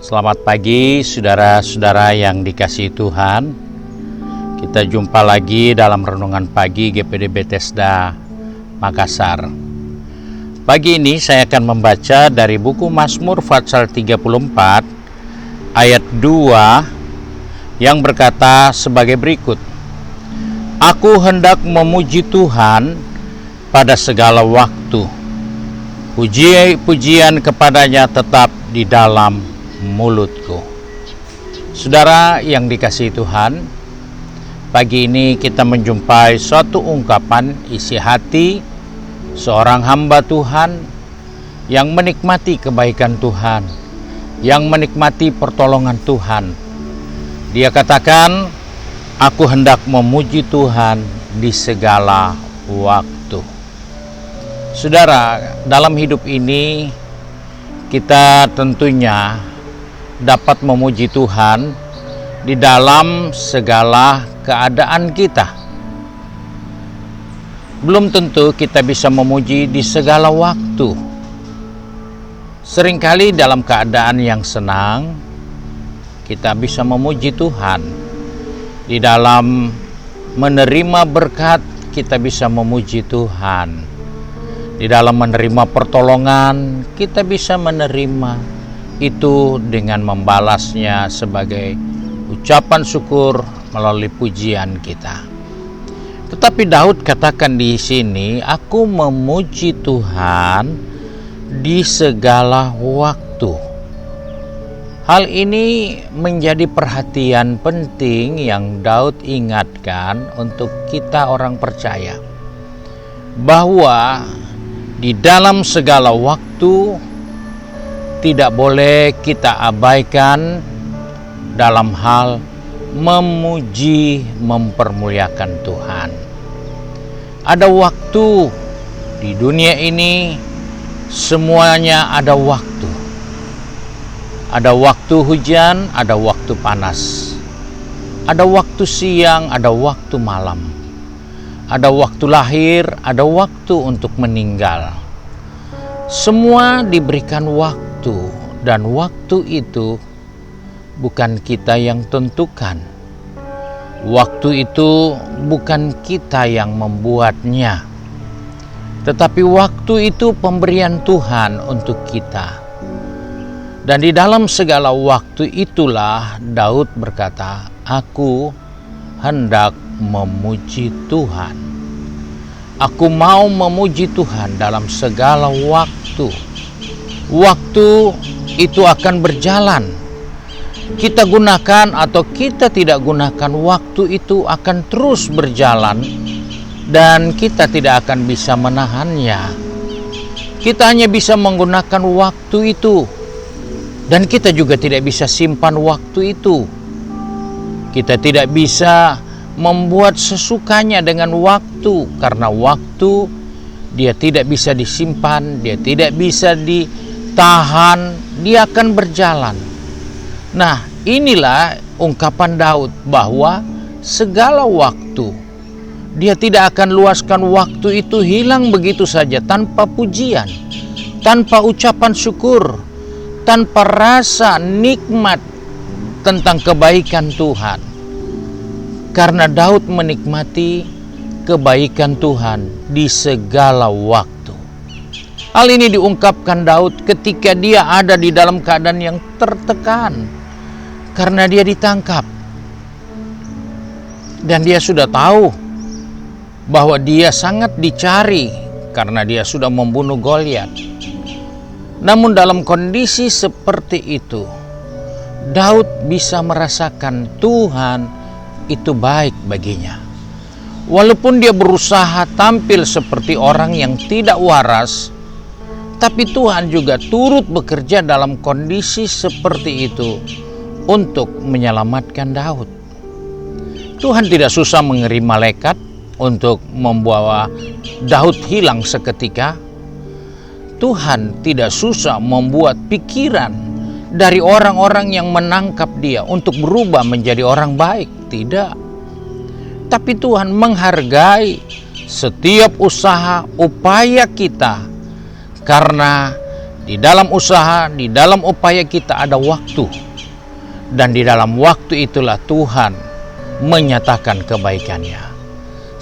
Selamat pagi saudara-saudara yang dikasihi Tuhan. Kita jumpa lagi dalam renungan pagi GPD Bethesda Makassar. Pagi ini saya akan membaca dari buku Mazmur pasal 34 ayat 2 yang berkata sebagai berikut. Aku hendak memuji Tuhan pada segala waktu. Puji-pujian kepadanya tetap di dalam mulutku. Saudara yang dikasihi Tuhan, pagi ini kita menjumpai suatu ungkapan isi hati seorang hamba Tuhan yang menikmati kebaikan Tuhan, yang menikmati pertolongan Tuhan. Dia katakan, aku hendak memuji Tuhan di segala waktu. Saudara, dalam hidup ini kita tentunya dapat memuji Tuhan di dalam segala keadaan kita. Belum tentu kita bisa memuji di segala waktu. Seringkali dalam keadaan yang senang, kita bisa memuji Tuhan. Di dalam menerima berkat, kita bisa memuji Tuhan. Di dalam menerima pertolongan, kita bisa menerima itu dengan membalasnya sebagai ucapan syukur melalui pujian kita. Tetapi Daud katakan di sini, aku memuji Tuhan di segala waktu. Hal ini menjadi perhatian penting yang Daud ingatkan untuk kita orang percaya, bahwa di dalam segala waktu tidak boleh kita abaikan dalam hal memuji, mempermuliakan Tuhan. Ada waktu di dunia ini, semuanya ada waktu. Ada waktu hujan, ada waktu panas. Ada waktu siang, ada waktu malam. Ada waktu lahir, ada waktu untuk meninggal. Semua diberikan waktu, dan waktu itu bukan kita yang tentukan. Waktu itu bukan kita yang membuatnya, tetapi waktu itu pemberian Tuhan untuk kita. Dan di dalam segala waktu itulah Daud berkata, aku hendak memuji Tuhan. Aku mau memuji Tuhan dalam segala waktu. Waktu itu akan berjalan. Kita gunakan atau kita tidak gunakan, waktu itu akan terus berjalan dan kita tidak akan bisa menahannya. Kita hanya bisa menggunakan waktu itu, dan kita juga tidak bisa simpan waktu itu. Kita tidak bisa membuat sesukanya dengan waktu, karena waktu dia tidak bisa disimpan, dia tidak bisa ditahan, dia akan berjalan. Nah, inilah ungkapan Daud bahwa segala waktu dia tidak akan luaskan waktu itu hilang begitu saja tanpa pujian, tanpa ucapan syukur, tanpa rasa nikmat tentang kebaikan Tuhan. Karena Daud menikmati kebaikan Tuhan di segala waktu. Hal ini diungkapkan Daud ketika dia ada di dalam keadaan yang tertekan, karena dia ditangkap. Dan dia sudah tahu bahwa dia sangat dicari karena dia sudah membunuh Goliat. Namun dalam kondisi seperti itu, Daud bisa merasakan Tuhan itu baik baginya. Walaupun dia berusaha tampil seperti orang yang tidak waras, tapi Tuhan juga turut bekerja dalam kondisi seperti itu untuk menyelamatkan Daud. Tuhan tidak susah mengirim malaikat untuk membawa Daud hilang seketika. Tuhan tidak susah membuat pikiran dari orang-orang yang menangkap dia untuk berubah menjadi orang baik. Tidak. Tapi Tuhan menghargai setiap usaha, upaya kita, karena Di dalam usaha, di dalam upaya kita ada waktu. Dan di dalam waktu itulah Tuhan menyatakan kebaikannya.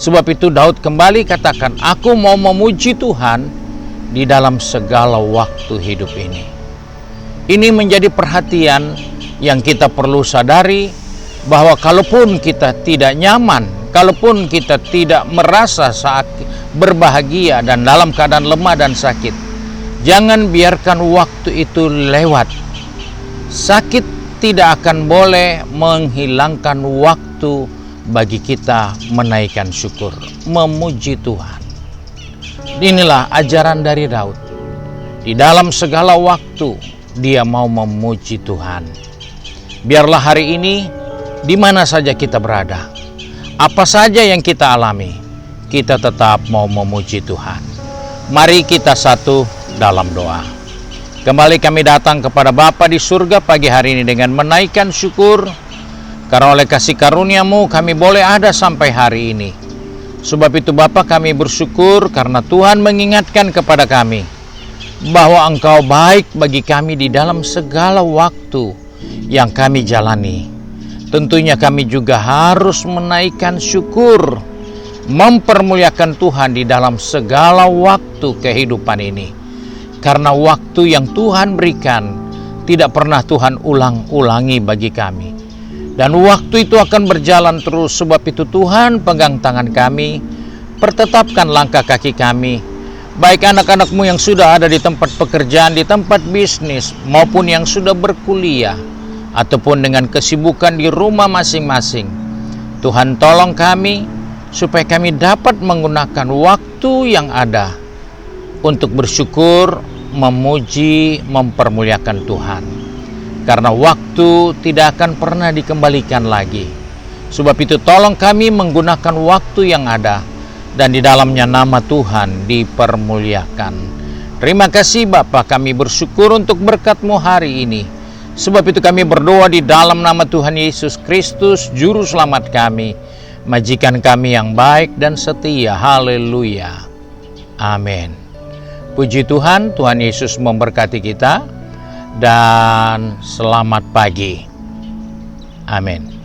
Sebab itu Daud kembali katakan, aku mau memuji Tuhan di dalam segala waktu hidup ini. Ini menjadi perhatian yang kita perlu sadari, bahwa kalaupun kita tidak nyaman, kalaupun kita tidak merasa saat berbahagia dan dalam keadaan lemah dan sakit, jangan biarkan waktu itu lewat. Sakit tidak akan boleh menghilangkan waktu bagi kita menaikkan syukur, memuji Tuhan. Inilah ajaran dari Daud. Di dalam segala waktu dia mau memuji Tuhan. Biarlah hari ini di mana saja kita berada, apa saja yang kita alami, kita tetap mau memuji Tuhan. Mari kita satu dalam doa. Kembali kami datang kepada Bapa di surga pagi hari ini dengan menaikkan syukur, karena oleh kasih karunia-Mu kami boleh ada sampai hari ini. Sebab itu Bapa, kami bersyukur karena Tuhan mengingatkan kepada kami bahwa Engkau baik bagi kami di dalam segala waktu yang kami jalani. Tentunya kami juga harus menaikkan syukur, mempermuliakan Tuhan di dalam segala waktu kehidupan ini. Karena waktu yang Tuhan berikan tidak pernah Tuhan ulang-ulangi bagi kami. Dan waktu itu akan berjalan terus. Sebab itu Tuhan pegang tangan kami, pertetapkan langkah kaki kami. Baik anak-anak-Mu yang sudah ada di tempat pekerjaan, di tempat bisnis, maupun yang sudah berkuliah, ataupun dengan kesibukan di rumah masing-masing. Tuhan tolong kami, supaya kami dapat menggunakan waktu yang ada untuk bersyukur, memuji, mempermuliakan Tuhan. Karena waktu tidak akan pernah dikembalikan lagi. Sebab itu tolong kami menggunakan waktu yang ada, dan di dalamnya nama Tuhan dipermuliakan. Terima kasih Bapa, kami bersyukur untuk berkat-Mu hari ini. Sebab itu kami berdoa di dalam nama Tuhan Yesus Kristus, Juru Selamat kami, majikan kami yang baik dan setia. Haleluya. Amin. Puji Tuhan, Tuhan Yesus memberkati kita, dan selamat pagi. Amin.